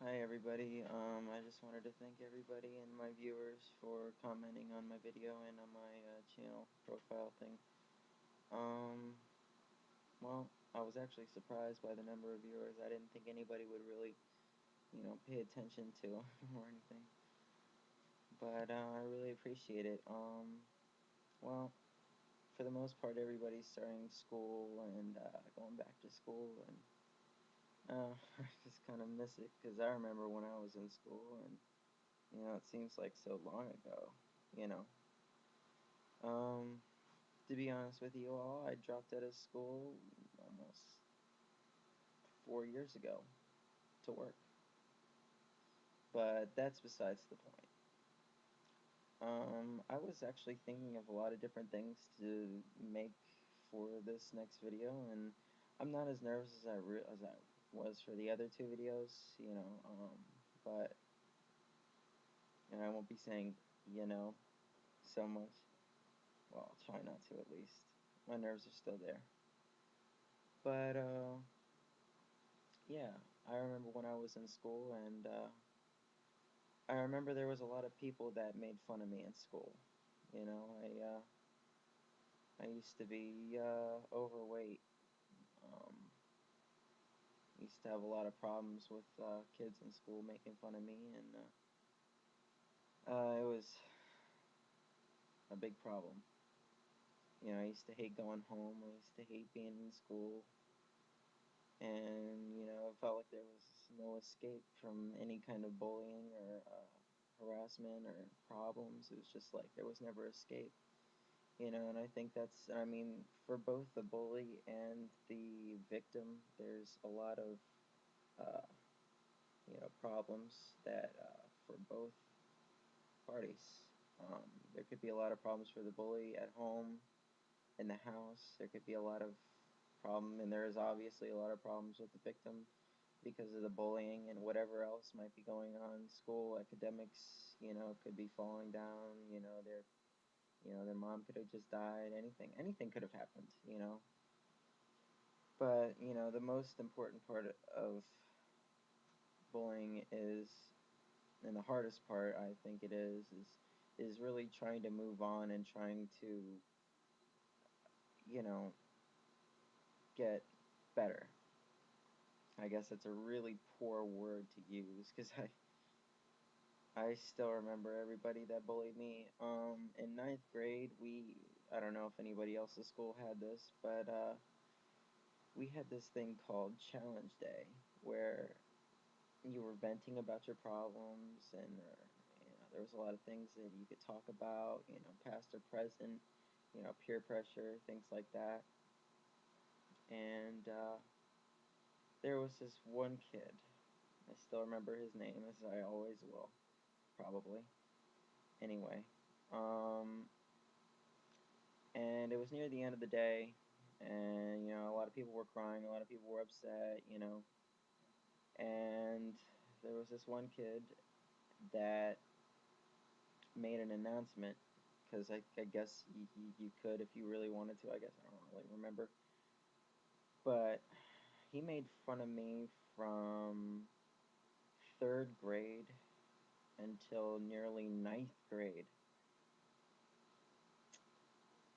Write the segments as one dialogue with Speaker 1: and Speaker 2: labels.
Speaker 1: Hi everybody, I just wanted to thank everybody and my viewers for commenting on my video and on my channel profile thing. Um, well, I was actually surprised by the number of viewers. I didn't think anybody would really, pay attention to or anything. But I really appreciate it. Well, for the most part, everybody's starting school and going back to school, and I just kind of miss it because I remember when I was in school and it seems like so long ago, you know. Um, to be honest with you all, I dropped out of school almost 4 years ago to work. But that's besides the point. I was actually thinking of a lot of different things to make for this next video, and I'm not as nervous as I was for the other two videos, but I won't be saying, so much. Well, I'll try not to at least. My nerves are still there. But yeah, I remember when I was in school, and I remember there was a lot of people that made fun of me in school. You know, I used to be overweight. Um, used to have a lot of problems with kids in school making fun of me, and it was a big problem. I used to hate going home. I used to hate being in school. And it felt like there was no escape from any kind of bullying or harassment or problems. It was just like there was never escape. And I think that's, I mean, for both the bully and the victim, there's a lot of uh, problems that for both parties. There could be a lot of problems for the bully at home, in the house. There could be a lot of problem, and there is obviously a lot of problems with the victim because of the bullying and whatever else might be going on. School, academics, could be falling down. Their mom could have just died. Anything could have happened. But the most important part of bullying is, and the hardest part I think it is really trying to move on and trying to, you know, get better. I guess that's a really poor word to use because I still remember everybody that bullied me. In ninth grade, I don't know if anybody else's school had this, but we had this thing called Challenge Day, where you were venting about your problems, and there was a lot of things that you could talk about, past or present, peer pressure, things like that. And there was this one kid, I still remember his name, as I always will, probably. Anyway, um, and it was near the end of the day, and a lot of people were crying, a lot of people were upset, and there was this one kid that made an announcement, because I guess you could if you really wanted to. I guess I don't really remember, but he made fun of me from third grade until nearly ninth grade.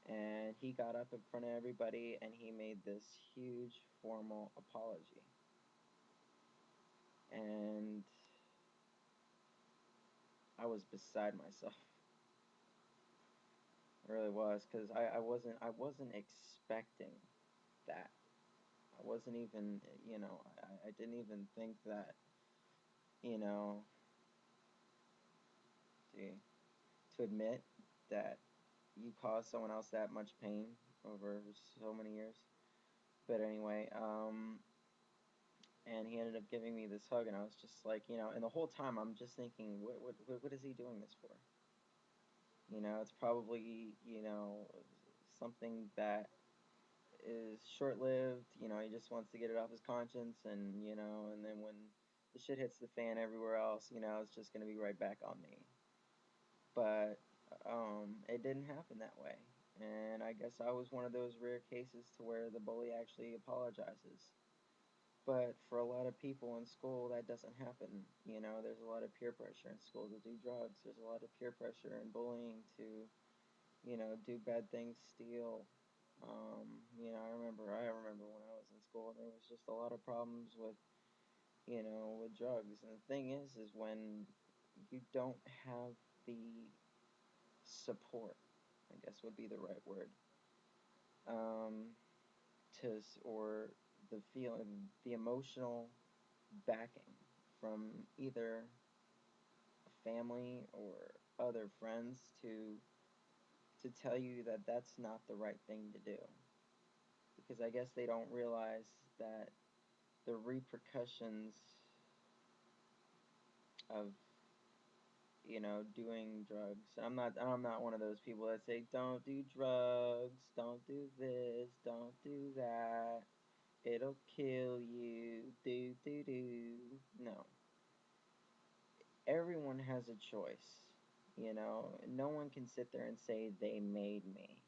Speaker 1: And he got up in front of everybody and he made this huge formal apology. And I was beside myself. I really was, because I wasn't expecting that. I wasn't even, I didn't even think that, you know, to, to admit that you caused someone else that much pain over so many years. But anyway, and he ended up giving me this hug, and I was just like, and the whole time I'm just thinking, what is he doing this for? It's probably, something that is short-lived. He just wants to get it off his conscience, and and then when the shit hits the fan everywhere else, it's just gonna be right back on me. But it didn't happen that way, and I guess I was one of those rare cases to where the bully actually apologizes. But for a lot of people in school, that doesn't happen. There's a lot of peer pressure in school to do drugs. There's a lot of peer pressure and bullying to, do bad things, steal. I remember when I was in school, there was just a lot of problems with, with drugs. And the thing is when you don't have the support, I guess would be the right word, um, or the feeling, the emotional backing from either family or other friends to tell you that that's not the right thing to do, because I guess they don't realize that the repercussions of doing drugs. I'm not one of those people that say don't do drugs, don't do this, don't do that, it'll kill you, do. No, everyone has a choice. No one can sit there and say they made me,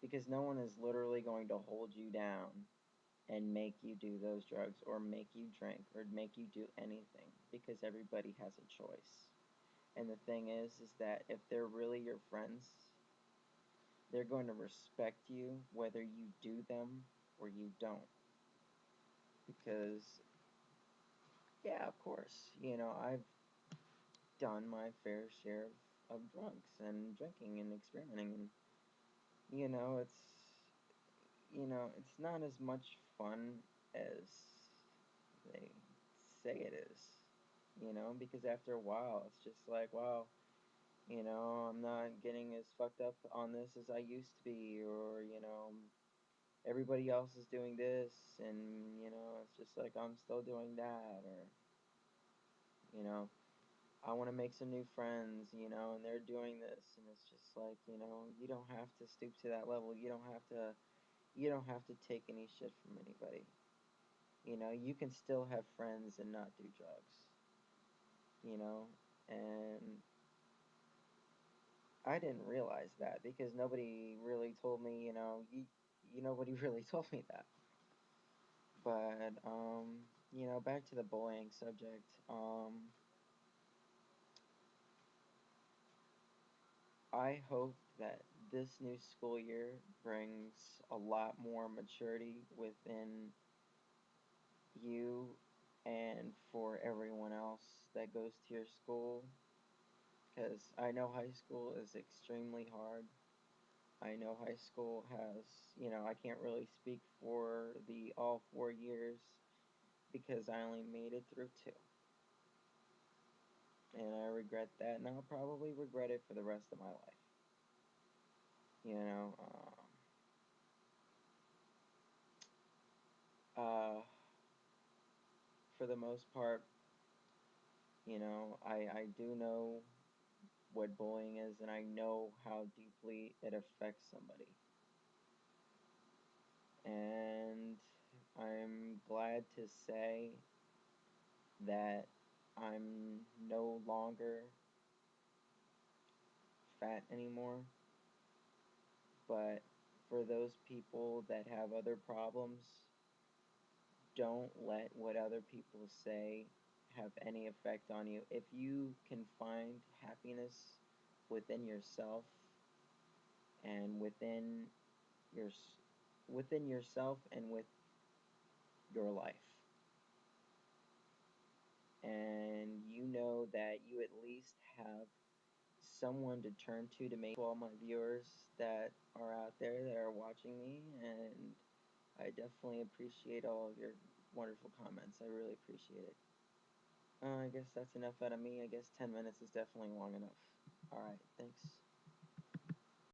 Speaker 1: because no one is literally going to hold you down and make you do those drugs or make you drink or make you do anything, because everybody has a choice. And the thing is that if they're really your friends, they're going to respect you whether you do them or you don't. Because, yeah, of course, I've done my fair share of drugs and drinking and experimenting. And, you know, it's, it's not as much fun as they say it is, because after a while, it's just like, wow, I'm not getting as fucked up on this as I used to be, or, everybody else is doing this, and, it's just like I'm still doing that, or, I want to make some new friends, and they're doing this, and it's just like, you don't have to stoop to that level. You don't have to take any shit from anybody. You can still have friends and not do drugs, you know, and I didn't realize that because nobody really told me, nobody really told me that. But back to the bullying subject. I hope that this new school year brings a lot more maturity within you and for everyone else that goes to your school, because I know high school is extremely hard. I know high school has, I can't really speak for the all 4 years because I only made it through two. And I regret that, and I'll probably regret it for the rest of my life. You know, for the most part, I do know what bullying is, and I know how deeply it affects somebody. And I'm glad to say that I'm no longer fat anymore. But for those people that have other problems, don't let what other people say have any effect on you. If you can find happiness within yourself and your within yourself and with your life, and you know that you at least have someone to turn to make all my viewers that are out there that are watching me, and I definitely appreciate all of your wonderful comments. I really appreciate it. I guess that's enough out of me. I guess 10 minutes is definitely long enough. Alright, thanks.